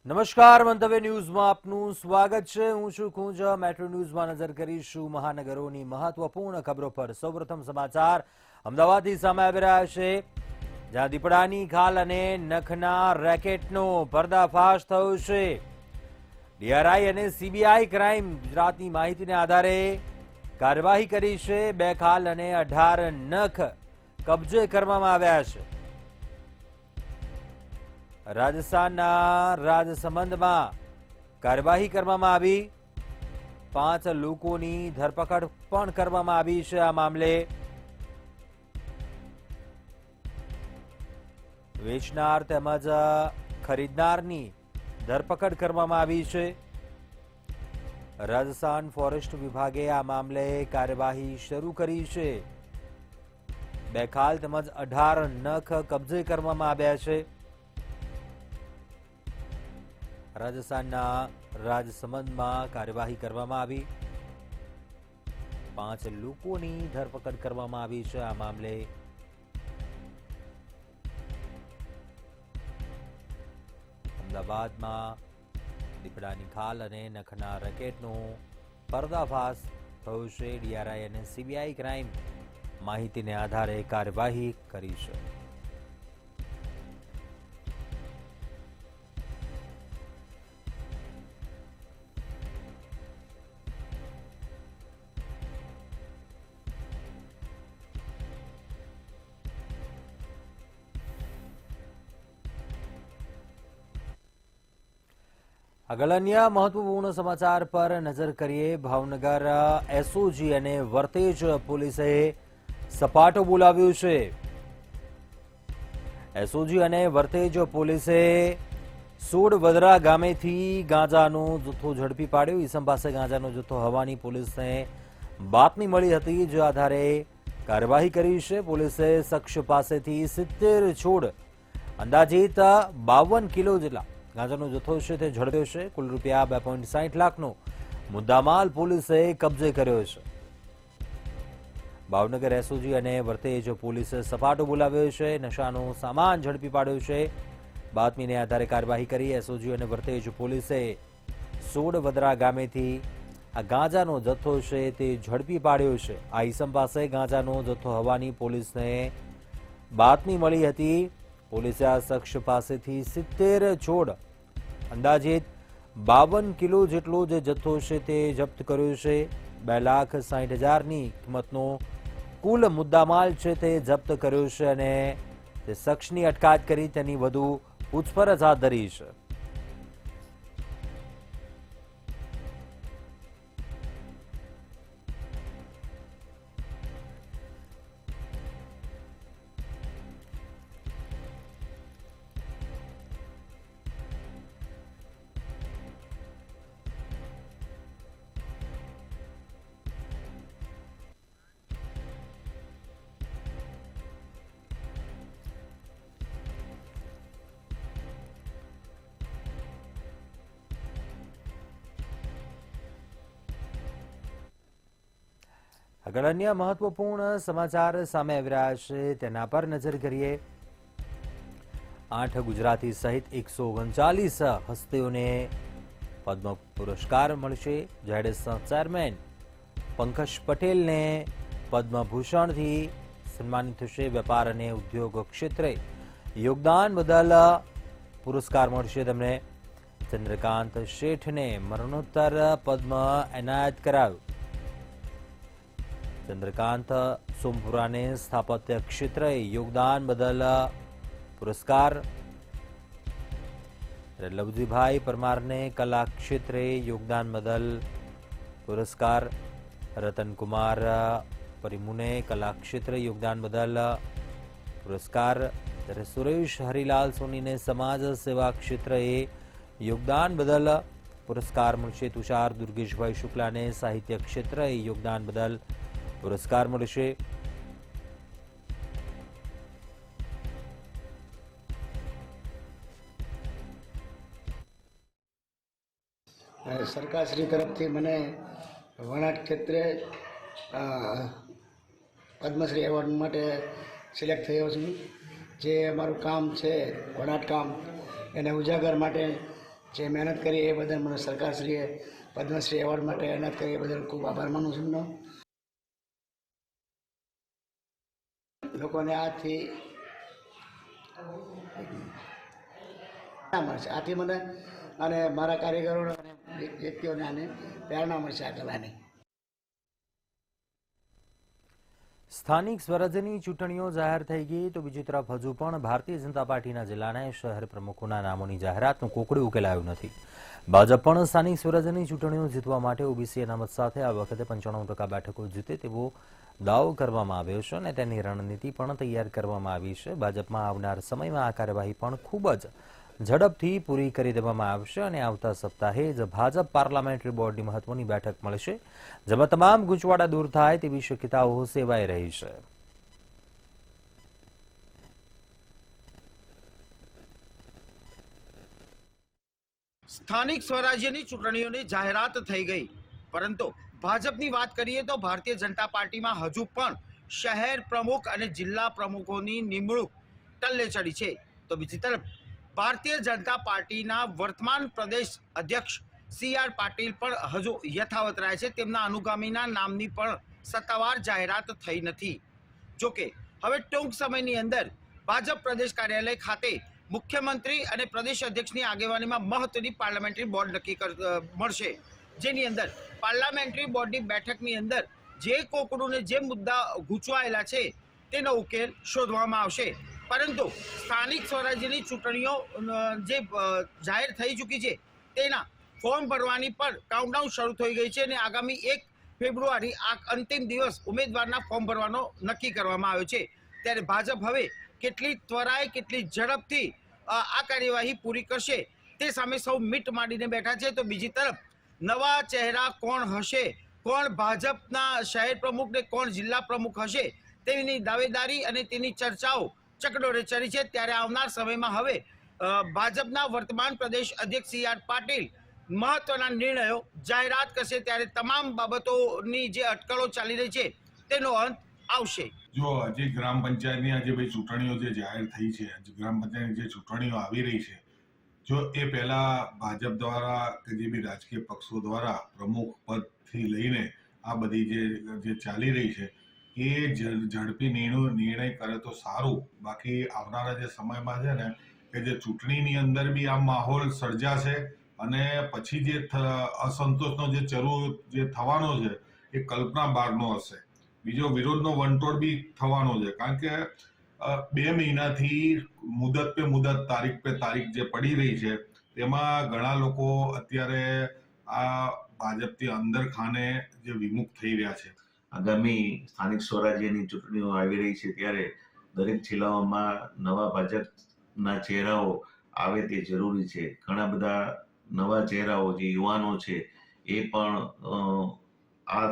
નમસ્કાર, મંતવ્ય ન્યૂઝમાં આપનું સ્વાગત છે. હું છું કુંજ. મેટ્રો ન્યૂઝમાં નજર કરીશું મહાનગરોની મહત્વપૂર્ણ ખબરો પર. સૌપ્રથમ સમાચાર અમદાવાદથી સામે આવી રહ્યા છે, જ્યાં દીપડાની ખાલ અને નખના રેકેટનો પર્દાફાશ થયો છે. ડીઆરઆઈ અને સીબીઆઈ ક્રાઇમ ગુજરાતની માહિતીને આધારે કાર્યવાહી કરી છે. 2 ખાલ અને 18 નખ કબજે કરવામાં આવ્યા છે. રાજસ્થાનના રાજસમંદમાં કાર્યવાહી કરવામાં આવી. 5 લોકોની ધરપકડ પણ કરવામાં આવી છે. આ મામલે વેચનાર તેમજ ખરીદનારની ધરપકડ કરવામાં આવી છે. રાજસ્થાન ફોરેસ્ટ વિભાગે આ મામલે કાર્યવાહી શરૂ કરી છે. 2 ખાલ તેમજ 18 નખ કબજે કરવામાં આવ્યા છે. રાજસ્થાનના રાજસમંદમાં કાર્યવાહી કરવામાં આવી. 5 લોકોની ધરપકડ કરવામાં આવી છે. આ મામલે અમદાવાદમાં દીપડાની ખાલ અને નખના રેકેટનો પર્દાફાશ થયો છે. ડીઆરઆઈ અને સીબીઆઈ ક્રાઇમ માહિતીને આધારે કાર્યવાહી કરી છે. આગળ અન્ય મહત્વપૂર્ણ સમાચાર પર નજર કરીએ. ભાવનગર એસઓજી અને વર્તેજ પોલીસે સપાટો બોલાવ્યો છે. એસઓજી અને વર્તેજ પોલીસે સોડવદરા ગામેથી ગાંજાનો જથ્થો ઝડપી પાડ્યો. ઈસમ પાસે ગાંજાનો જથ્થો હોવાની પોલીસને બાતમી મળી હતી, જે આધારે કાર્યવાહી કરી છે. પોલીસે શખ્સ પાસેથી 70 છોડ અંદાજિત 52 કિલો જેટલા ગાંજાનો જથ્થો છે તે ઝડપ્યો છે. કુલ રૂપિયા 2.60 લાખનો મુદ્દામાલ પોલીસે કબજે કર્યો છે. ભાવનગર એસઓજી અને વર્તેજ પોલીસે સપાટો બોલાવ્યો છે. નશાનો સામાન ઝડપી પાડ્યો છે. બાતમીને આધારે કાર્યવાહી કરી. એસઓજી અને વર્તેજ પોલીસે સોડવદરા ગામેથી આ ગાંજાનો જથ્થો છે તે ઝડપી પાડ્યો છે. આ ઈસમ પાસે ગાંજાનો જથ્થો હોવાની પોલીસને બાતમી મળી હતી. પોલીસે આ શખ્સ પાસેથી 70 છોડ અંદાજિત 52 કિલો જેટલો જે જથ્થો છે તે જપ્ત કર્યો છે. 2,60,000ની કિંમતનો કુલ મુદ્દામાલ છે તે જપ્ત કર્યો છે અને તે શખ્સની અટકાયત કરી તેની વધુ પૂછપરછ હાથ ધરી છે. આગળ અન્ય મહત્વપૂર્ણ સમાચાર સામે આવી રહ્યા છે, તેના પર નજર કરીએ. 8 ગુજરાતી સહિત 139 હસ્તીઓને પદ્મ પુરસ્કાર મળશે. ઝેડએસ ચેરમેન પંકજ પટેલને પદ્મભૂષણથી સન્માનિત થશે. વેપાર અને ઉદ્યોગ ક્ષેત્રે યોગદાન બદલ પુરસ્કાર મળશે. તેમને ચંદ્રકાંત શેઠને મરણોત્તર પદ્મ એનાયત કરાયું. ચંદ્રકાંત સોમપુરાને સ્થાપત્ય ક્ષેત્રે યોગદાન બદલ પુરસ્કાર. લવજીભાઈ પરમારને કલા ક્ષેત્રે યોગદાન બદલ પુરસ્કાર. રતનકુમાર પરિમુને કલા ક્ષેત્રે યોગદાન બદલ પુરસ્કાર. ત્યારે સુરેશ હરિલાલ સોનીને સમાજ સેવા ક્ષેત્રે યોગદાન બદલ પુરસ્કાર મળશે. તુષાર દુર્ગેશભાઈ શુક્લાને સાહિત્ય ક્ષેત્રે યોગદાન બદલ પુરસ્કાર મળશે. સરકારશ્રી તરફથી મને વણાટ ક્ષેત્રે પદ્મશ્રી એવોર્ડ માટે સિલેક્ટ થયો છું. જે અમારું કામ છે વણાટ કામ એને ઉજાગર માટે જે મહેનત કરી એ બદલ મને સરકારશ્રીએ પદ્મશ્રી એવોર્ડ માટે એનાયત કરી એ બદલ ખૂબ આભાર માનું છું એમનો. લોકોને આથી મળશે, આથી મને અને મારા કારીગરો અને વ્યક્તિઓને આને પ્રેરણા મળશે આ કલાની. સ્થાનિક સ્વરાજ્યની ચૂંટણીઓ જાહેર થઈ ગઈ તો બીજી તરફ હજુ પણ ભારતીય જનતા પાર્ટીના જિલ્લાના શહેર પ્રમુખોના નામોની જાહેરાતનું કોકડું ઉકેલાયું નથી. ભાજપ પણ સ્થાનિક સ્વરાજ્યની ચૂંટણીઓ જીતવા માટે ઓબીસી અનામત સાથે આ વખતે 95% બેઠકો જીતે તેવો દાવો કરવામાં આવ્યો છે અને તેની રણનીતિ પણ તૈયાર કરવામાં આવી છે. ભાજપમાં આવનાર સમયમાં આ કાર્યવાહી પણ ખૂબ જ ઝડપથી પૂરી કરી દેવામાં આવશે અને આવતા સપ્તાહે જ ભાજપ પાર્લામેન્ટરી બોર્ડની મહત્વની બેઠક મળશે, જેમાં તમામ ગૂંચવાડા દૂર થાય તેવી શક્યતાઓ સેવાઈ રહી છે. સ્થાનિક સ્વરાજ્યની ચૂંટણીઓની જાહેરાત થઈ ગઈ, પરંતુ ભાજપની વાત કરીએ તો ભારતીય જનતા પાર્ટીમાં હજુ પણ શહેર પ્રમુખ અને જિલ્લા પ્રમુખોની નિમણૂક ટલ્લે ચડી છે. તો બીજી તરફ ભારતીય જનતા પાર્ટીના વર્તમાન પ્રદેશ અધ્યક્ષ CR પાટીલ પણ હજુ યથાવત રહ્યા છે. તેમના અનુગામીના નામની પણ સત્તાવાર જાહેરાત થઈ નથી. જોકે હવે ટૂંક સમયની અંદર ભાજપ પ્રદેશ કાર્યાલય ખાતે મુખ્યમંત્રી અને પ્રદેશ અધ્યક્ષની આગેવાનીમાં મહત્વની પાર્લામેન્ટરી બોર્ડ નક્કી મળશે, જેની અંદર પાર્લામેન્ટરી બોર્ડની બેઠકની અંદર જે કોકડું ને જે મુદ્દા ગૂંચવાયેલા છે તેનો ઉકેલ શોધવામાં આવશે. પરંતુ સ્થાનિક સ્વરાજ્યની ચૂંટણીઓ જે જાહેર થઈ ચૂકી છે તેના ફોર્મ ભરવાની પણ કાઉન્ટડાઉન શરૂ થઈ ગઈ છે અને આગામી 1 ફેબ્રુઆરી આ અંતિમ દિવસ ઉમેદવારના ફોર્મ ભરવાનો નક્કી કરવામાં આવ્યો છે. ત્યારે ભાજપ હવે કેટલી ત્વરાએ કેટલી ઝડપથી આ કાર્યવાહી પૂરી કરશે તે સામે સૌ મીટ માંડીને બેઠા છે. તો બીજી તરફ નવા ચહેરા કોણ હશે, કોણ ભાજપના શહેર પ્રમુખ ને કોણ જિલ્લા પ્રમુખ હશે તેની દાવેદારી અને તેની ચર્ચાઓ ચકડોળે ચડી છે. ત્યારે આવનાર સમયમાં હવે ભાજપના વર્તમાન પ્રદેશ અધ્યક્ષ CR પાટીલ મહત્વના નિર્ણયો જાહેરાત કરશે, ત્યારે તમામ બાબતોની જે અટકળો ચાલી રહી છે તેનો અંત આવશે. જો હજી ગ્રામ પંચાયતની આજે ભાઈ ચૂંટણીઓ જે જાહેર થઈ છે, ગ્રામ પંચાયતની જે ચૂંટણીઓ આવી રહી છે, જો એ પહેલા ભાજપ દ્વારા કે જે બી રાજકીય પક્ષો દ્વારા પ્રમુખ પદથી લઈને આ બધી જે ચાલી રહી છે એ ઝડપી નિર્ણય કરે તો સારું. બાકી આવનારા જે સમયમાં છે ને કે જે ચૂંટણીની અંદર બી આ માહોલ સર્જાશે અને પછી જે અસંતોષનો જે થવાનો છે એ કલ્પના બહારનો હશે. બીજો વિરોધનો વંટોળ બી થવાનો છે, કારણ કે 2 મહિનાથી મુદત પે મુદત તારીખ પે તારીખ જે પડી રહી છે તેમાં ઘણા લોકો અત્યારે આ ભાજપથી અંદર ખાને જે વિમુખ થઈ રહ્યા છે. આગામી સ્થાનિક સ્વરાજ્યની ચૂંટણીઓ આવી રહી છે ત્યારે દરેક જિલ્લાઓમાં નવા ભાજપના ચહેરાઓ આવે તે જરૂરી છે. ઘણા બધા નવા ચહેરાઓ જે યુવાનો છે એ પણ આ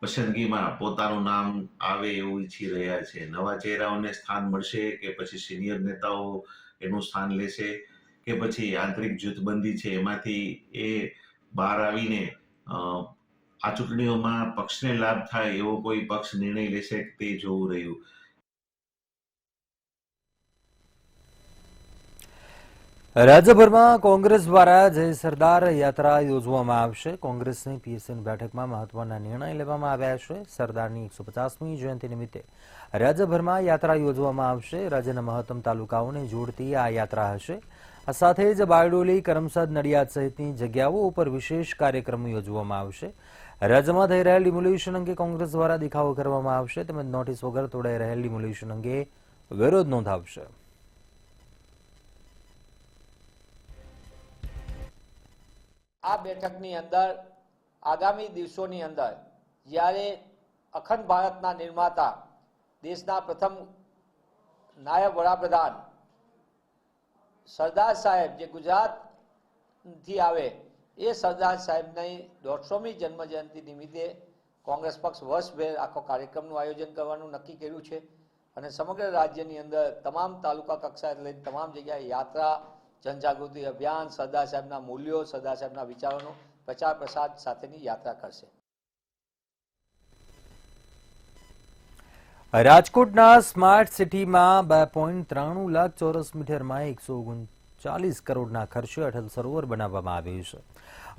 પસંદગીમાં પોતાનું નામ આવે એવું ઈચ્છી રહ્યા છે. નવા ચહેરાઓને સ્થાન મળશે કે પછી સિનિયર નેતાઓ એનું સ્થાન લેશે કે પછી આંતરિક જૂથબંધી છે એમાંથી એ બહાર આવીને આ ચૂંટણીઓમાં પક્ષને લાભ થાય એવો કોઈ પક્ષ નિર્ણય લેશે તે જોવું રહ્યું. રાજ્યભરમાં કોંગ્રેસ દ્વારા જય સરદાર યાત્રા યોજવામાં આવશે. કોંગ્રેસની પીએસસીની બેઠકમાં મહત્વના નિર્ણય લેવામાં આવ્યા છે. સરદારની 150મી જયંતિ નિમિત્તે રાજ્યભરમાં યાત્રા યોજવામાં આવશે. રાજ્યના મહત્તમ તાલુકાઓને જોડતી આ યાત્રા હશે. આ સાથે જ બારડોલી, કરમસદ, નડિયાદ સહિતની જગ્યાઓ ઉપર વિશેષ કાર્યક્રમ યોજવામાં આવશે. રાજ્યમાં થઈ રહેલ ડિમોલિશન અંગે કોંગ્રેસ દ્વારા દેખાવો કરવામાં આવશે તેમજ નોટિસ વગર તોડાઈ રહેલ ડિમોલિશન અંગે વિરોધ નોંધાવશે. આ બેઠકની અંદર આગામી દિવસોની અંદર જ્યારે અખંડ ભારતના નિર્માતા દેશના પ્રથમ નાયબ વડાપ્રધાન સરદાર સાહેબ જે ગુજરાતથી આવે એ સરદાર સાહેબની 150મી જન્મજયંતિ નિમિત્તે કોંગ્રેસ પક્ષ વર્ષભેર આખો કાર્યક્રમનું આયોજન કરવાનું નક્કી કર્યું છે અને સમગ્ર રાજ્યની અંદર તમામ તાલુકા કક્ષાએ લઈને તમામ જગ્યાએ યાત્રા, જનજાગૃતિ અભિયાન, સરદાર સાહેબના મૂલ્યો, સરદાર સાહેબના વિચારોનો પ્રચાર પ્રસાર સાથેની યાત્રા કરશે. રાજકોટના સ્માર્ટ સિટીમાં 2.93 લાખ ચોરસ મીટરમાં 40 કરોડના ખર્ચે અટલ સરોવર બનાવવામાં આવ્યું છે.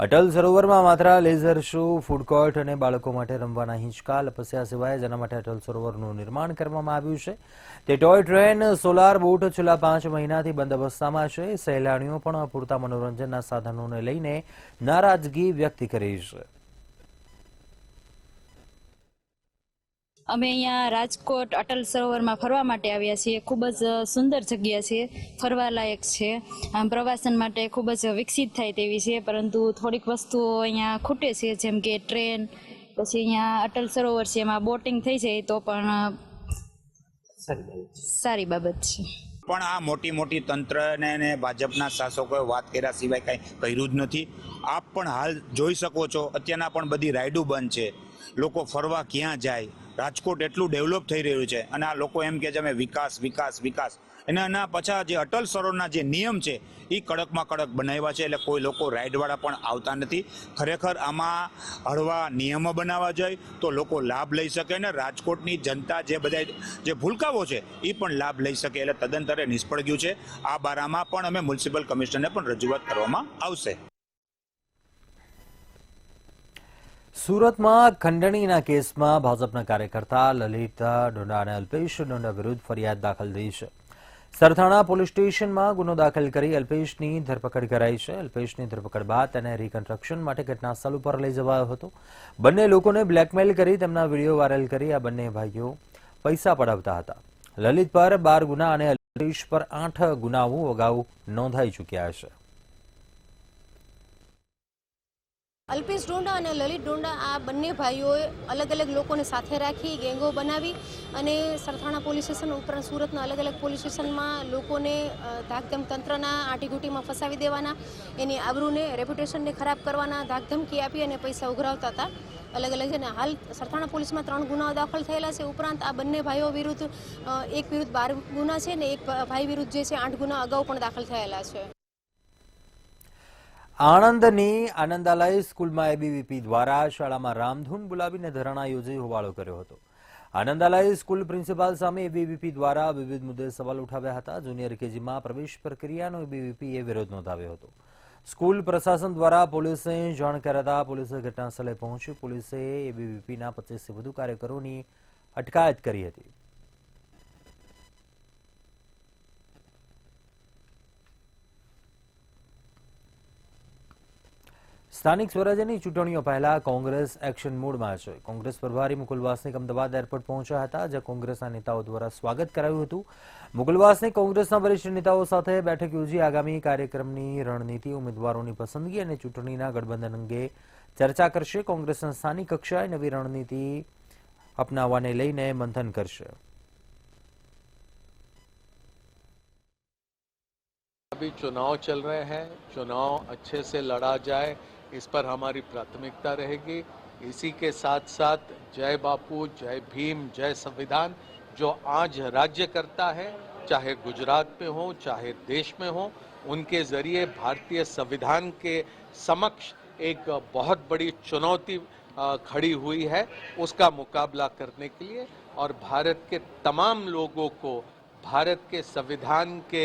અટલ સરોવરમાં માત્ર લેઝર શો, ફૂડ કોર્ટ અને બાળકો માટે રમવાના હિંચકા, લપસ્યા સિવાય જેના માટે અટલ સરોવરનું નિર્માણ કરવામાં આવ્યું છે તે ટોય ટ્રેન, સોલાર બોટ છેલ્લા 5 મહિનાથી બંધ અવસ્થામાં છે. સહેલાણીઓ પણ પૂરતા મનોરંજનના સાધનોને લઈને નારાજગી વ્યક્ત કરી છે. અમે અહીંયા રાજકોટ અટલ સરોવરમાં ફરવા માટે આવ્યા છીએ. ખૂબ જ સુંદર જગ્યા છે, ફરવાલાયક છે, આમ પ્રવાસન માટે ખૂબ જ વિકસિત થાય તેવી છે, પરંતુ થોડીક વસ્તુઓ અહીંયા ખૂટે છે, જેમ કે ટ્રેન, પછી અહીંયા અટલ સરોવર છે એમાં બોટિંગ થઈ જાય તો પણ સારી બાબત છે. પણ આ મોટી મોટી તંત્રને અને ભાજપના શાસકોએ વાત કર્યા સિવાય કાંઈ કર્યું જ નથી. આપ પણ હાલ જોઈ શકો છો, અત્યારના પણ બધી રાઇડો બંધ છે. લોકો ફરવા ક્યાં જાય? રાજકોટ એટલું ડેવલપ થઈ રહ્યું છે અને આ લોકો એમ કહે છે અમે વિકાસ વિકાસ વિકાસ. એના પાછા જે અટલ સરોવરના જે નિયમ છે એ કડકમાં કડક બનાવ્યા છે, એટલે કોઈ લોકો રાઇડવાળા પણ આવતા નથી. ખરેખર આમાં હળવા નિયમો બનાવવા જોઈએ તો લોકો લાભ લઈ શકે ને રાજકોટની જનતા જે બધા જે ભૂલકાઓ છે એ પણ લાભ લઈ શકે, એટલે તદંતરે નિષ્ફળ ગયું છે. આ બારામાં પણ અમે મ્યુનિસિપલ કમિશનરને પણ રજૂઆત કરવામાં આવશે. સુરતમાં ખંડણીના કેસમાં ભાજપના કાર્યકર્તા લલિત ડોંડા અને અલ્પેશ ડોંડા વિરુદ્ધ ફરિયાદ દાખલ થઈ છે. સરથાણા પોલીસ સ્ટેશનમાં ગુનો દાખલ કરી અલ્પેશની ધરપકડ કરાઈ છે. અલ્પેશની ધરપકડ બાદ તેને રિકન્સ્ટ્રક્શન માટે ઘટનાસ્થળ ઉપર લઈ જવાયો હતો. બંને લોકોને બ્લેકમેલ કરી તેમના વિડીયો વાયરલ કરી આ બંને ભાઈઓ પૈસા પડાવતા હતા. લલિત પર 12 ગુના અને અલ્પેશ પર 8 ગુનાઓ અગાઉ નોંધાઈ ચૂક્યા છે. અલ્પેશ ડોંડા અને લલિત ડોંડા આ બંને ભાઈઓએ અલગ અલગ લોકોને સાથે રાખી ગેંગો બનાવી અને સરથાણા પોલીસ સ્ટેશન ઉપરાંત સુરતના અલગ અલગ પોલીસ સ્ટેશનમાં લોકોને ધાકધમ તંત્રના આંટીઘૂંટીમાં ફસાવી દેવાના, એની આબરૂને રેપ્યુટેશનને ખરાબ કરવાના ધાકધમકી આપી અને પૈસા ઉઘરાવતા હતા. અલગ અલગ છે ને હાલ સરથાણા પોલીસમાં 3 ગુનાઓ દાખલ થયેલા છે. ઉપરાંત આ બંને ભાઈઓ વિરુદ્ધ એક વિરુદ્ધ 12 ગુના છે ને એક ભાઈ વિરુદ્ધ જે છે 8 ગુના અગાઉ પણ દાખલ થયેલા છે. આણંદની આનંદાલય સ્કૂલમાં એબીવીપી દ્વારા શાળામાં રામધૂન બોલાવીને ધરણા યોજી હોબાળો કર્યો હતો. આનંદાલય સ્કૂલ પ્રિન્સિપાલ સામે એબીવીપી દ્વારા વિવિધ મુદ્દે સવાલ ઉઠાવ્યા હતા. જુનિયર કેજીમાં પ્રવેશ પ્રક્રિયાનો એબીવીપીએ વિરોધ નોંધાવ્યો હતો. સ્કૂલ પ્રશાસન દ્વારા પોલીસને જાણ કરાતા પોલીસે ઘટનાસ્થળે પહોંચી પોલીસે એબીવીપીના 25થી વધુ કાર્યકરોની અટકાયત કરી હતી. સ્થાનિક સ્વરાજ્યની ચૂંટણીઓ પહેલા કોંગ્રેસ એક્શન મોડમાં છે. કોંગ્રેસ પ્રભારી મુકુલ વાસનિક અમદાવાદ એરપોર્ટ પહોંચ્યા હતા, જ્યાં કોંગ્રેસના નેતાઓ દ્વારા સ્વાગત કરાયું હતું. મુકુલ વાસનિક કોંગ્રેસના વરિષ્ઠ નેતાઓ સાથે બેઠક યોજી આગામી કાર્યક્રમની રણનીતિ, ઉમેદવારોની પસંદગી અને ચૂંટણીના ગઠબંધન અંગે ચર્ચા કરશે. કોંગ્રેસના સ્થાનિક કક્ષાએ નવી રણનીતિ અપનાવવાને લઈને મંથન કરશે. अभी चुनाव चल रहे हैं, चुनाव अच्छे से लड़ा जाए इस पर हमारी प्राथमिकता रहेगी. इसी के साथ साथ जय बापू, जय भीम, जय संविधान जो आज राज्य करता है, चाहे गुजरात में हो चाहे देश में हो, उनके जरिए भारतीय संविधान के समक्ष एक बहुत बड़ी चुनौती खड़ी हुई है. उसका मुकाबला करने के लिए और भारत के तमाम लोगों को भारत के संविधान के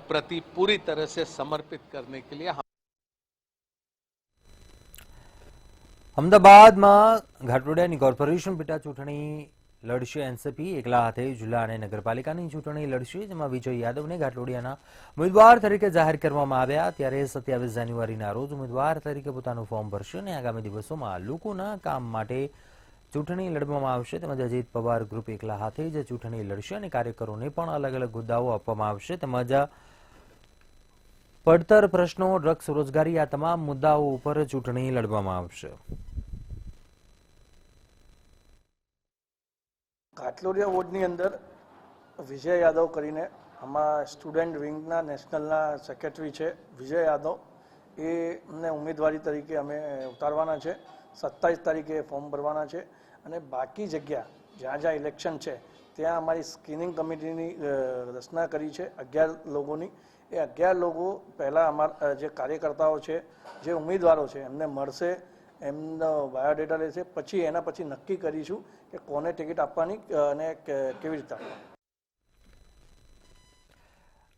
प्रति पूरी तरह से समर्पित करने के लिए અમદાવાદમાં ઘાટલોડિયાની કોર્પોરેશન પેટા ચૂંટણી લડશે એનસીપી. એકલા હાથે જિલ્લા અને નગરપાલિકાની ચૂંટણી લડશે, જેમાં વિજય યાદવને ઘાટલોડિયાના ઉમેદવાર તરીકે જાહેર કરવામાં આવ્યા. ત્યારે 27 જાન્યુઆરીના રોજ ઉમેદવાર તરીકે પોતાનું ફોર્મ ભરશે અને આગામી દિવસોમાં લોકોના કામ માટે ચૂંટણી લડવામાં આવશે. તેમજ અજીત પવાર ગ્રુપ એકલા હાથે જ ચૂંટણી લડશે અને કાર્યકરોને પણ અલગ અલગ હોદ્દાઓ આપવામાં આવશે. તેમજ પડતર પ્રશ્નો, ડ્રગ્સ, રોજગારી આ તમામ મુદ્દાઓ ઉપર ચૂંટણી લડવામાં આવશે. ઘાટલોડિયા વોર્ડની અંદર વિજય યાદવ કરીને આમાં સ્ટુડન્ટ વિંગના નેશનલના સેક્રેટરી છે વિજય યાદવ, એ અમને ઉમેદવારી તરીકે અમે ઉતારવાના છે. 27 તારીખે ફોર્મ ભરવાના છે અને બાકી જગ્યા જ્યાં જ્યાં ઇલેક્શન છે ત્યાં અમારી સ્ક્રીનિંગ કમિટીની રચના કરી છે 11 લોકોની. એ 11 લોકો પહેલાં અમારા જે કાર્યકર્તાઓ છે, જે ઉમેદવારો છે એમને મળશે, એમનો બાયોડેટા લેશે, પછી એના પછી નક્કી કરીશું કે કોને ટિકિટ આપવાની અને કેવી રીતે આપવાની.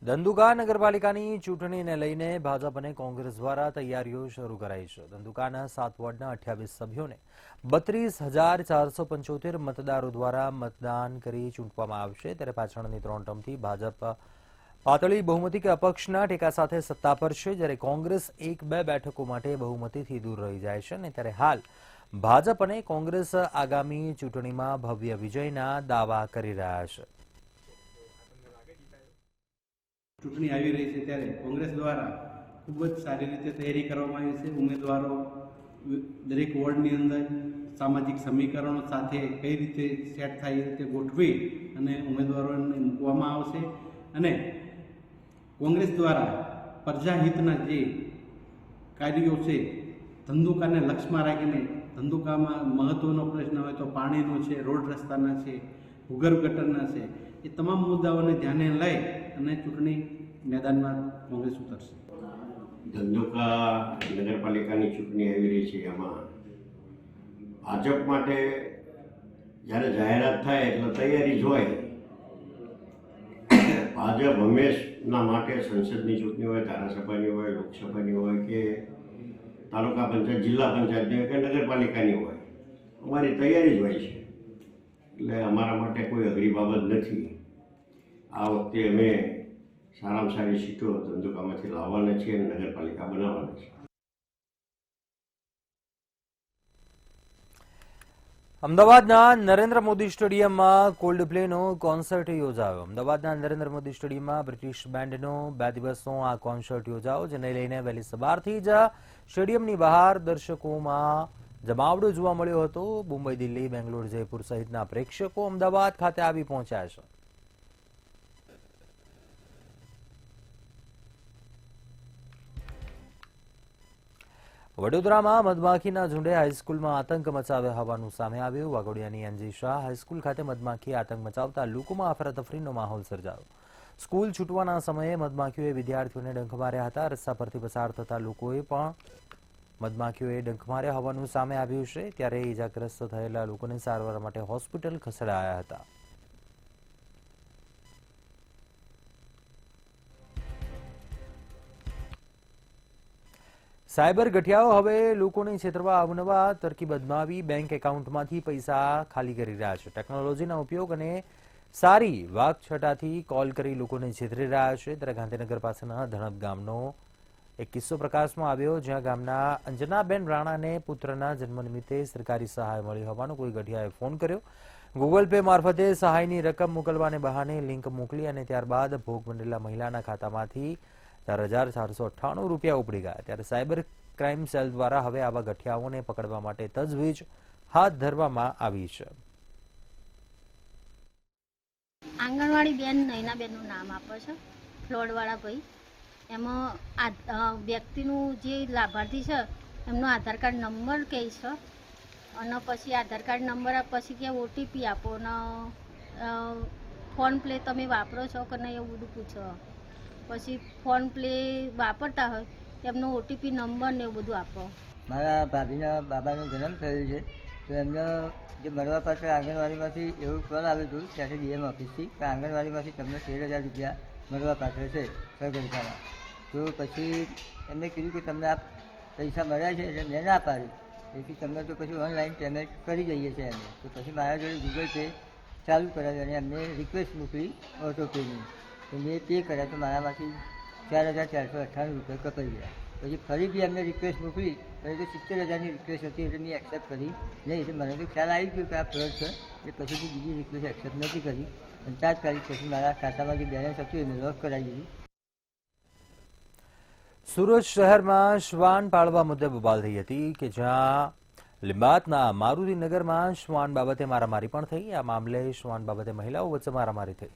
ધંધુકા નગરપાલિકાની ચૂંટણીને લઈને ભાજપ અને કોંગ્રેસ દ્વારા તૈયારીઓ શરૂ કરાઈ છે. ધંધુકાના 7 વોર્ડના 28 સભ્યોને 32,475 મતદારો દ્વારા મતદાન કરી ચૂંટવામાં આવશે. ત્યારે પાછળની 3 ટર્મથી ભાજપ પાતળી બહુમતી કે અપક્ષના ટેકા સાથે સત્તા પર છે, જ્યારે કોંગ્રેસ 1-2 બેઠકો માટે બહુમતીથી દૂર રહી જાય છે. અને ત્યારે હાલ ભાજપ અને કોંગ્રેસ આગામી ચૂંટણીમાં ભવ્ય વિજયના દાવા કરી રહ્યા છે. ચૂંટણી આવી રહી છે ત્યારે કોંગ્રેસ દ્વારા ખૂબ જ સારી રીતે તૈયારી કરવામાં આવી છે. ઉમેદવારો દરેક વોર્ડની અંદર સામાજિક સમીકરણો સાથે કઈ રીતે સેટ થાય એ રીતે ગોઠવી અને ઉમેદવારોને મૂકવામાં આવશે. અને કોંગ્રેસ દ્વારા પ્રજાહિતના જે કાર્યો છે, ધંધુકાને લક્ષ્યમાં રાખીને, ધંધુકામાં મહત્ત્વનો પ્રશ્ન હોય તો પાણીનો છે, રોડ રસ્તાના છે, ભૂગર્ભ ગટરના છે, એ તમામ મુદ્દાઓને ધ્યાને લઈ અને ચૂંટણી મેદાનમાં કોંગ્રેસ ઉતરશે. ધંધુકા નગરપાલિકાની ચૂંટણી આવી રહી છે. એમાં ભાજપ માટે જ્યારે જાહેરાત થાય એટલે તૈયારી જ હોય. ભાજપ હંમેશના માટે સંસદની ચૂંટણી હોય, ધારાસભાની હોય, લોકસભાની હોય કે તાલુકા પંચાયત, જિલ્લા પંચાયતની હોય કે નગરપાલિકાની હોય, અમારી તૈયારી જ હોય છે. એટલે અમારા માટે કોઈ અઘરી બાબત નથી. આ વખતે અમે સારામાં સારી સીટો ધંધુકામાંથી લાવવાના છીએ અને નગરપાલિકા બનાવવાના છીએ. અમદાવાદના નરેન્દ્ર મોદી સ્ટેડિયમમાં કોલ્ડ પ્લેનો કોન્સર્ટ યોજાયો. અમદાવાદના નરેન્દ્ર મોદી સ્ટેડિયમમાં બ્રિટિશ બેન્ડનો 2 દિવસનો આ કોન્સર્ટ યોજાયો, જેને લઈને વહેલી સવારથી જ સ્ટેડિયમની બહાર દર્શકોમાં જમાવડો જોવા મળ્યો હતો. મુંબઈ, દિલ્હી, બેંગ્લોર, જયપુર સહિતના પ્રેક્ષકો અમદાવાદ ખાતે આવી પહોંચ્યા છે. વડોદરામાં મધમાખીના ઝુંડે હાઈસ્કૂલમાં આતંક મચાવ્યા હોવાનું સામે આવ્યું. વાઘોડિયાની એનજી શાહ હાઈસ્કૂલ ખાતે મધમાખીએ આતંક મચાવતા લોકોમાં અફરાતફરીનો માહોલ સર્જાયો. સ્કૂલ છૂટવાના સમયે મધમાખીઓએ વિદ્યાર્થીઓને ડંખ માર્યા હતા. રસ્તા પરથી પસાર થતા લોકોએ પણ મધમાખીઓએ ડંખ માર્યા હોવાનું સામે આવ્યું છે. ત્યારે ઇજાગ્રસ્ત થયેલા લોકોને સારવાર માટે હોસ્પિટલ ખસેડાયા હતા. સાયબર ગઠિયાઓ હવે લોકોને છેતરવા અવનવા તરકીબ અજમાવી બેંક એકાઉન્ટમાંથી પૈસા ખાલી કરી રહ્યા છે. ટેકનોલોજીના ઉપયોગ અને સારી વાકછટાથી કોલ કરી લોકોને છેતરી રહ્યા છે. ત્યારે ગાંધીનગર પાસેના ધણપ ગામનો એક કિસ્સો પ્રકાશમાં આવ્યો, જ્યાં ગામના અંજનાબેન રાણાને પુત્રના જન્મ નિમિત્તે સરકારી સહાય મળી હોવાનો કોઈ ગઠિયાએ ફોન કર્યો. ગૂગલ પે મારફતે સહાયની રકમ મોકલવાને બહાને લિંક મોકલી અને ત્યારબાદ ભોગ બનેલા મહિલાના ખાતામાંથી 4,498 રૂપિયા ઉપડી ગયા. ત્યારે સાયબર ક્રાઇમ સેલ દ્વારા હવે આવા ગઠિયાઓને પકડવા માટે તજવીજ હાથ ધરવામાં આવી છે. આંગણવાડી બેન નૈનાબેનનું નામ આપો છો, ફ્લોડવાળા ભાઈ. એમાં વ્યક્તિનું જે લાભાર્થી છે એમનો આધાર કાર્ડ નંબર કહે છે અને પછી આધાર કાર્ડ નંબર પછી કે ઓટીપી આપો ને ફોન પ્લે તમે વાપરો છો કે નહીં એવું બધું પૂછો. પછી ફોન પ્લે વાપરતા હોય એમનો ઓટીપી નંબર ને એવું બધું આપો. મારા ભાભીના બાબાનો જન્મ થયો છે તો એમને જે મળવા પાછળ આંગણવાડીમાંથી એવું કોલ આવ્યું હતું ત્યાંથી ડીએમ ઓફિસથી કે આંગણવાડીમાંથી તમને 13,000 રૂપિયા મળવા પાછળ છે સરગરકામાં. તો પછી એમને કીધું કે તમને આ પૈસા મળ્યા છે એટલે મેં ના પાડી. તેથી તમને તો પછી ઓનલાઈન પેમેન્ટ કરી દઈએ છીએ એમને. તો પછી મારા જોડે ગૂગલ પે ચાલુ કરાવ્યું અને એમને રિક્વેસ્ટ મોકલી ઓટો પેની. તો મેં પે કર્યા તો મારામાંથી 4,498 રૂપિયા કપાઈ ગયા. પછી ફરી બી એમને રિક્વેસ્ટ મોકલી તો 70,000ની રિક્વેસ્ટ હતી એટલે મેં એક્સેપ્ટ કરી નહીં. એટલે મને તો ખ્યાલ આવી ગયો કે આ ફ્રોડ છે એટલે પછીથી બીજી રિક્વેસ્ટ એક્સેપ્ટ નથી કરી અને તાત્કાલિક પછી મારા ખાતામાં જે બેલેન્સ હતું એને લોક કરાવી દીધું. સુરત શહેરમાં શ્વાન પાળવા મુદ્દે બબાલ થઈ હતી કે જ્યાં લીંબાતના મારુતિનગરમાં શ્વાન બાબતે મારામારી પણ થઈ. આ મામલે શ્વાન બાબતે મહિલાઓ વચ્ચે મારામારી થઈ.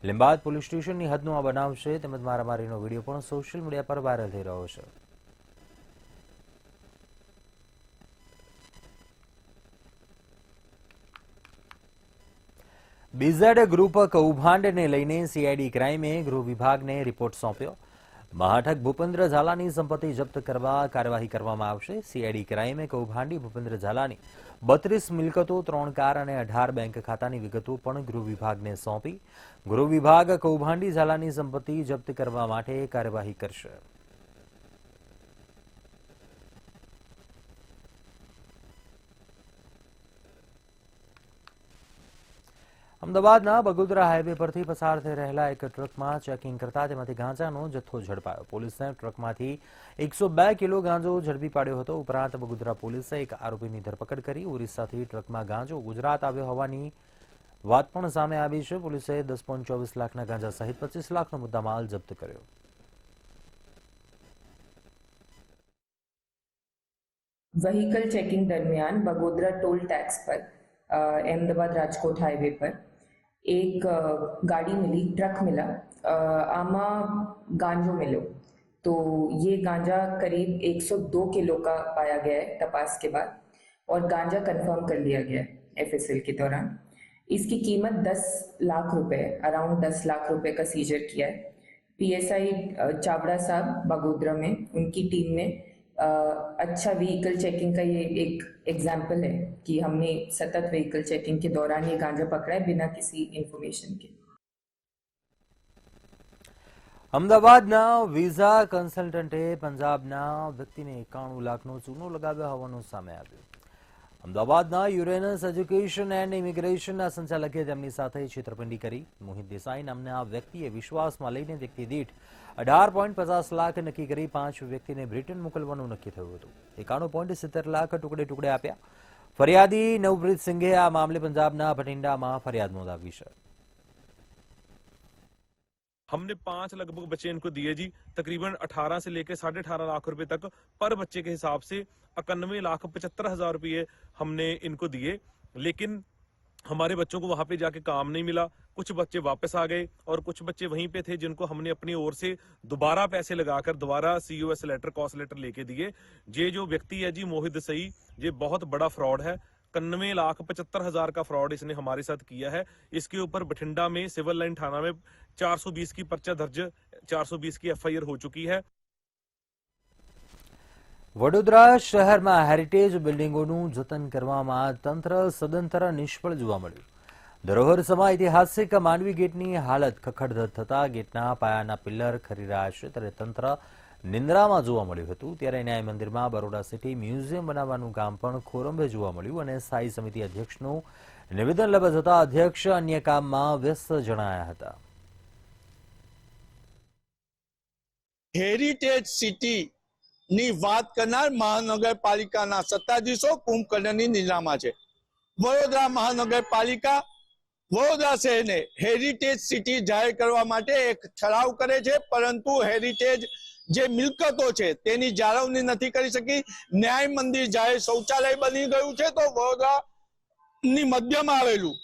લીંબાદ પોલીસ સ્ટેશનની હદનો આ બનાવ છે. તેમજ મારામારીનો વિડીયો પણ સોશિયલ મીડિયા પર વાયરલ થઈ રહ્યો છે. બીઝેડ ગ્રુપ કૌભાંડને લઈને સીઆઈડી ક્રાઇમે ગૃહ વિભાગને રિપોર્ટ સોંપ્યો. મહાઠગ ભૂપેન્દ્ર ઝાલાની સંપત્તિ જપ્ત કરવા કાર્યવાહી કરવામાં આવશે. સીઆઈડી ક્રાઇમે કૌભાંડી ભૂપેન્દ્ર ઝાલાની 32 મિલકતો, 3 કાર અને 18 બેંક ખાતાની વિગતો પણ ગૃહ વિભાગને સોંપી. ગૃહ વિભાગ કૌભાંડી ઝાલાની સંપત્તિ જપ્ત કરવા માટે કાર્યવાહી કરશે. અમદાવાદના બગોદરા હાઈવે પરથી પસાર થઈ રહેલા એક ટ્રકમાં ચેકિંગ કરતા તેમાંથી ગાંજાનો જથ્થો ઝડપાયો. પોલીસને ટ્રકમાંથી 102 કિલો ગાંજો ઝડપી પાડ્યો હતો. ઉપરાંત બગોદરા પોલીસે એક આરોપીની ધરપકડ કરી. ઓરિસ્સાથી ટ્રકમાં ગાંજો ગુજરાત આવ્યો હોવાની વાત પણ સામે આવી છે. પોલીસે 10.24 લાખના ગાંજા સહિત 25 લાખનો મુદ્દામાલ જપ્ત કર્યો. व्हीकल चेकिंग दरमियान बगोदरा टोल टैक्स पर अहमदाबाद राजकोट हाईवे पर एक गाड़ी मिली, ट्रक मिला, आमा गांजो मिलो. तो ये गांजा करीब 102 किलो का पाया गया है तपास के बाद और गांजा कंफर्म कर लिया गया है एफएसएल के दौरान. इसकी कीमत 10 लाख रुपए, अराउंड 10 लाख रुपए का सीजर किया है. पीएसआई चावड़ा साहब बगोदरा में, उनकी टीम ने अच्छा व्हीकल चेकिंग का ये एक एग्जाम्पल है कि हमने सतत व्हीकल चेकिंग के दौरान ये गांजा पकड़ा है बिना किसी इंफॉर्मेशन के. અમદાવાદના વિઝા કન્સલ્ટન્ટે પંજાબના વ્યક્તિને 91 લાખનો ચૂનો લગાવ્યો હોવાનું સામે આવ્યું. અમદાવાદના યુરેનસ એજ્યુકેશન એન્ડ ઇમિગ્રેશનના સંચાલકે તેમની સાથે છેતરપિંડી કરી. મોહિત દેસાઈ નામના વ્યક્તિએ વિશ્વાસમાં લઈને વ્યક્તિ દીઠ 18.50 લાખ નક્કી કરી 5 વ્યક્તિને બ્રિટન મોકલવાનું નક્કી થયું હતું. 91.70 લાખ ટુકડે ટુકડે આપ્યા. ફરિયાદી નવપ્રીત સિંઘે આ મામલે પંજાબના ભટિંડામાં ફરિયાદ નોંધાવી છે. हमने 5 लगभग बच्चे इनको दिए जी, तकरीबन 18 से लेकर 18.5 लाख रुपए तक पर बच्चे के हिसाब से 91,75,000 रुपये हमने इनको दिए. लेकिन हमारे बच्चों को वहां पे जाके काम नहीं मिला. कुछ बच्चे वापस आ गए और कुछ बच्चे वहीं पे थे जिनको हमने अपनी ओर से दोबारा पैसे लगाकर दोबारा COS लेटर, कॉस्ट लेटर लेके दिए. ये जो व्यक्ति है जी मोहित देसाई, ये बहुत बड़ा फ्रॉड है. 91,75,000 का फ्रॉड इसने हमारे साथ किया है. इसके ऊपर बठिंडा में सिविल लाइन थाना में 420 की पर्चा दर्ज, 420 की FIR हो चुकी है. વડોદરા શહેરમાં હેરિટેજ બિલ્ડિંગોનું જતન કરવામાં તંત્ર સદંતર નિષ્ફળ જોવા મળ્યું. ધરોહર સમા ઐતિહાસિક માંડવી ગેટની હાલત ખખડધજ થતા ગેટના પાયાના પિલ્લર ખરી રહ્યા છે ત્યારે તંત્ર નિંદ્રામાં જોવા મળ્યું હતું. ત્યારે ન્યાય મંદિરમાં બરોડા સિટી મ્યુઝિયમ બનાવવાનું કામ પણ ખોરંભે જોવા મળ્યું અને સ્થાયી સમિતિ અધ્યક્ષનું નિવેદન લબત થતા અધ્યક્ષ અન્ય કામમાં વ્યસ્ત જણાયા હતા. હેરિટેજ સિટી ની વાત કરનાર મહાનગરપાલિકાના સત્તાધીશો કુંભકર્ણની નિંદ્રામાં છે. વડોદરા મહાનગરપાલિકા વડોદરા શહેરને હેરિટેજ સિટી જાહેર કરવા માટે એક ઠરાવ કરે છે, પરંતુ હેરિટેજ જે મિલકતો છે તેની જાળવણી નથી કરી શકી. ન્યાય મંદિર જાહેર શૌચાલય બની ગયું છે તો વડોદરાની મધ્યમાં આવેલું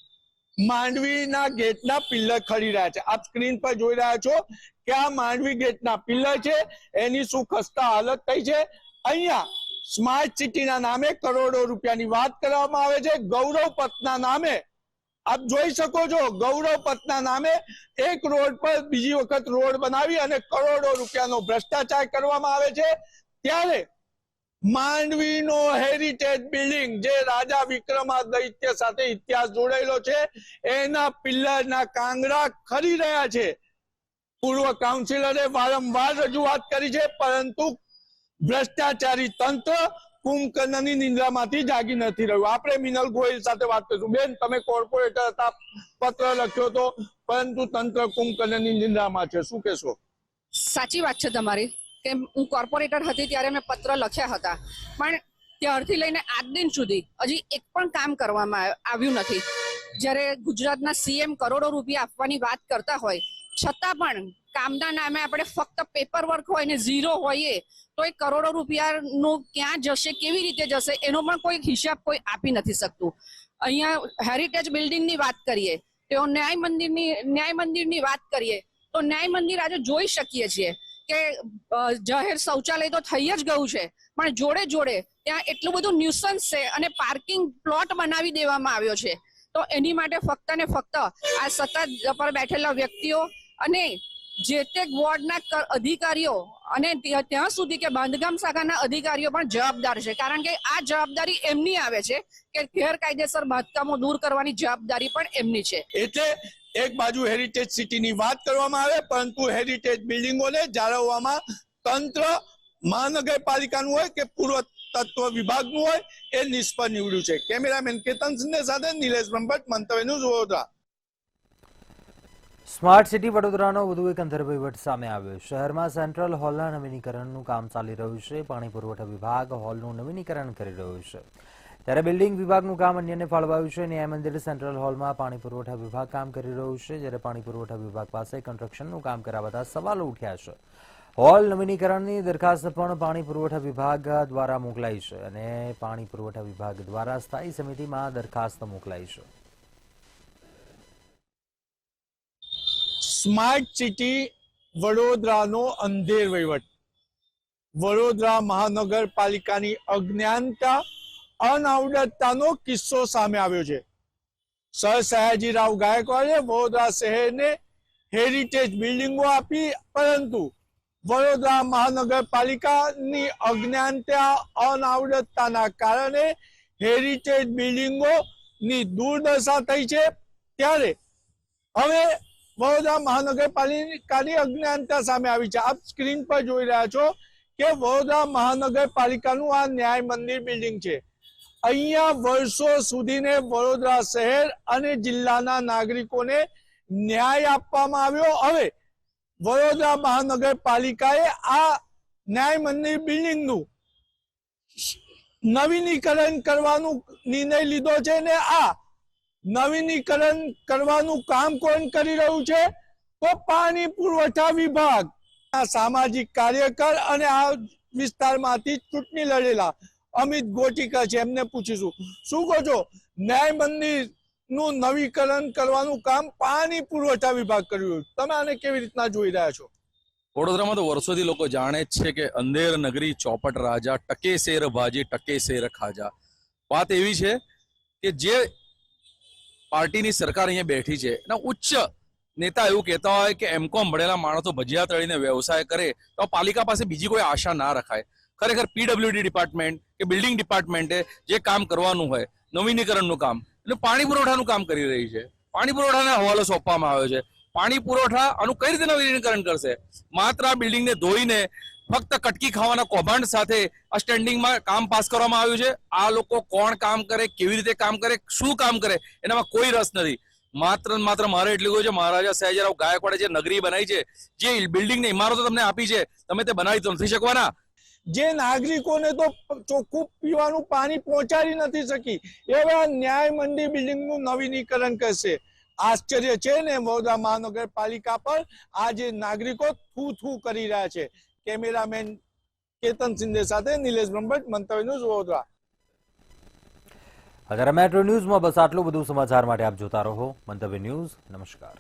માંડવીના ગેટના પિલ્લર ખરી રહ્યા છે. આપ સ્ક્રીન પર જોઈ રહ્યા છો કે આ માંડવી ગેટના પિલ્લર છે, એની શું ખસ્તા હાલત થઈ છે. અહીંયા સ્માર્ટ સિટીના નામે કરોડો રૂપિયાની વાત કરવામાં આવે છે. ગૌરવ પથના નામે આપ જોઈ શકો છો, ગૌરવ પથના નામે એક રોડ પર બીજી વખત રોડ બનાવી અને કરોડો રૂપિયાનો ભ્રષ્ટાચાર કરવામાં આવે છે. ત્યારે માંડવીનો હેરિટેજ બિલ્ડિંગ જે રાજા વિક્રમાદિત્ય સાથે ઇતિહાસ જોડાયેલો છે એના પિલ્લરના કાંગરા ખરી રહ્યા છે. પૂર્વ કાઉન્સિલરે વારંવાર રજૂઆત કરી છે, પરંતુ ભ્રષ્ટાચારી તંત્ર કુંભકર્ણની નિંદ્રામાંથી જાગી નથી રહ્યું. આપણે મિનલ ગોયલ સાથે વાત કરીશું. બેન, તમે કોર્પોરેટર હતા, પત્ર લખ્યો હતો, પરંતુ તંત્ર કુંભકર્ણની નિંદ્રામાં છે, શું કહેશો? સાચી વાત છે તમારી કે હું કોર્પોરેટર હતી ત્યારે મેં પત્ર લખ્યા હતા, પણ ત્યારથી લઈને આજ દિન સુધી હજી એક પણ કામ કરવામાં આવ્યું નથી. જ્યારે ગુજરાતના CM કરોડો રૂપિયા આપવાની વાત કરતા હોય છતાં પણ કામના નામે આપણે ફક્ત પેપર વર્ક હોય ને ઝીરો હોઈએ તો એ કરોડો રૂપિયાનું ક્યાં જશે, કેવી રીતે જશે એનો પણ કોઈ હિસાબ કોઈ આપી નથી શકતું. અહીંયા હેરિટેજ બિલ્ડિંગની વાત કરીએ તો ન્યાય મંદિરની વાત કરીએ તો ન્યાય મંદિર આજે જોઈ શકીએ છીએ કે જાહેર શૌચાલય તો થઈ જ ગયું છે, પણ જોડે જોડે ત્યાં એટલું બધું ન્યુસન્સ છે અને પાર્કિંગ પ્લોટ બનાવી દેવામાં આવ્યો છે. તો એની માટે ફક્ત ને ફક્ત આ સત્તા પર બેઠેલા વ્યક્તિઓ અને જે તે વોર્ડના અધિકારીઓ અને ત્યાં સુધી કે બાંધકામ શાખાના અધિકારીઓ પણ જવાબદાર છે, કારણ કે આ જવાબદારી એમની આવે છે કે ગેરકાયદેસર બાંધકામો દૂર કરવાની જવાબદારી પણ એમની છે. એટલે એક બાજુ હેરિટેજ સિટીની વાત કરવામાં આવે, પરંતુ હેરિટેજ બિલ્ડિંગોને જાળવવામાં તંત્ર મહાનગરપાલિકાનું હોય કે પુરાતત્વ વિભાગનું હોય એ નિષ્ફળ નીવડ્યું છે. કેમેરામેન કેતન સિંધે સાથે નિલેશ બ્રહ્મભટ્ટ, મંતવ્ય ન્યૂઝ, વડોદરા. સ્માર્ટ સિટી વડોદરાનો વધુ એક અંતર વહીવટ સામે આવ્યો. શહેરમાં સેન્ટ્રલ હોલના નવીનીકરણનું કામ ચાલી રહ્યું છે. પાણી પુરવઠા વિભાગ હોલનું નવીનીકરણ કરી રહ્યું છે, ત્યારે બિલ્ડિંગ વિભાગનું કામ અન્યને ફાળવાયું છે. ન્યાય મંદિર સેન્ટ્રલ હોલમાં પાણી પુરવઠા વિભાગ કામ કરી રહ્યું છે, જ્યારે પાણી પુરવઠા વિભાગ પાસે કન્સ્ટ્રક્શનનું કામ કરાવતા સવાલો ઉઠ્યા છે. હોલ નવીનીકરણની દરખાસ્ત પણ પાણી પુરવઠા વિભાગ દ્વારા મોકલાઈ છે અને પાણી પુરવઠા વિભાગ દ્વારા સ્થાયી સમિતિમાં દરખાસ્ત મોકલાઈ છે. સ્માર્ટ સિટી વડોદરાનો અંધેર વહીવટ. વડોદરા મહાનગરપાલિકાની અજ્ઞાનતા, અનાવડતતાનો કિસ્સો સામે આવ્યો છે. સર સયાજીરાવ ગાયકવાડે વડોદરા શહેરને હેરિટેજ બિલ્ડિંગો આપી, પરંતુ વડોદરા મહાનગરપાલિકાની અજ્ઞાનતા, અનાવડતતાના કારણે હેરિટેજ બિલ્ડિંગોની દુર્દશા થઈ છે. ત્યારે હવે વડોદરા મહાનગરપાલિકાની અજ્ઞાનતા સામે આવી છે. આપ સ્ક્રીન પર જોઈ રહ્યા છો કે વડોદરા મહાનગરપાલિકાનું આ ન્યાય મંદિર બિલ્ડિંગ છે. અહીંયા વર્ષો સુધીને વડોદરા શહેર અને જિલ્લાના નાગરિકોને ન્યાય આપવામાં આવ્યો. હવે વડોદરા મહાનગરપાલિકાએ આ ન્યાય મંદિર બિલ્ડિંગનું નવીનીકરણ કરવાનો નિર્ણય લીધો છે ને આ નવીનીકરણ કરવાનું કામ કોણ કરી રહ્યું છે? તો પાણી પુરવઠા વિભાગ. સામાજિક કાર્યકર અને આ વિસ્તારમાંથી ચૂંટણી લડેલા અમિત ગોટીકર છે, એમને પૂછીશું શું કહો છો? ન્યાય મંદિરનું નવીકરણ કરવાનું કામ પાણી પુરવઠા વિભાગ કર્યું, તમે આને કેવી રીતના જોઈ રહ્યા છો? વડોદરામાં તો વર્ષોથી લોકો જાણે જ છે કે અંધેર નગરી ચોપટ રાજા, ટકે શેર ભાજી ટકે શેર ખાજા. વાત એવી છે કે જે પાર્ટીની સરકાર અહીંયા બેઠી છે એના ઉચ્ચ નેતા એવું કહેતા હોય કે એમકોમ ભણેલા માણસો ભજીયા તળીને વ્યવસાય કરે તો પાલિકા પાસે બીજી કોઈ આશા ના રખાય. ખરેખર પીડબ્લ્યુડી ડિપાર્ટમેન્ટ કે બિલ્ડિંગ ડિપાર્ટમેન્ટે જે કામ કરવાનું હોય, નવીનીકરણનું કામ, એટલે પાણી પુરવઠાનું કામ કરી રહી છે. પાણી પુરવઠાને હવાલો સોંપવામાં આવ્યો છે. પાણી પુરવઠા આનું કઈ રીતે નવીનીકરણ કરશે? માત્ર આ બિલ્ડિંગને ધોઈને ફક્ત કટકી ખાવાના કૌભાંડ સાથે આ સ્ટેન્ડિંગમાં કામ પાસ કરવામાં આવ્યું છે. આ લોકો કોણ કામ કરે, કેવી રીતે કામ કરે, શું કામ કરે, એનામાં કોઈ રસ નથી. માત્ર મારે એટલું કહ્યું છે, મહારાજા સયાજીરાવ ગાયકવાડે જે નગરી બનાવી છે, જે બિલ્ડિંગની ઇમારતો તમને આપી છે, તમે તે બનાવી તો નથી શકવાના. જે નાગરિકોને તો ચોખ્ખું પીવાનું પાણી પહોંચાડી નથી શકી, એવા ન્યાય મંદિર બિલ્ડિંગનું નવીનીકરણ કરશે. આશ્ચર્ય છે ને વડોદરા મહાનગરપાલિકા પર આજે નાગરિકો થૂ થૂ કરી રહ્યા છે. કેમેરામેન કેતન સિંધે સાથે નિલેશ બ્રહ્મભટ્ટ, મંતવ્ય ન્યૂઝ, વડોદરા. અત્યારે મેટ્રો ન્યૂઝમાં બસ આટલું. બધું સમાચાર માટે આપ જોતા રહો મંતવ્ય ન્યૂઝ. નમસ્કાર.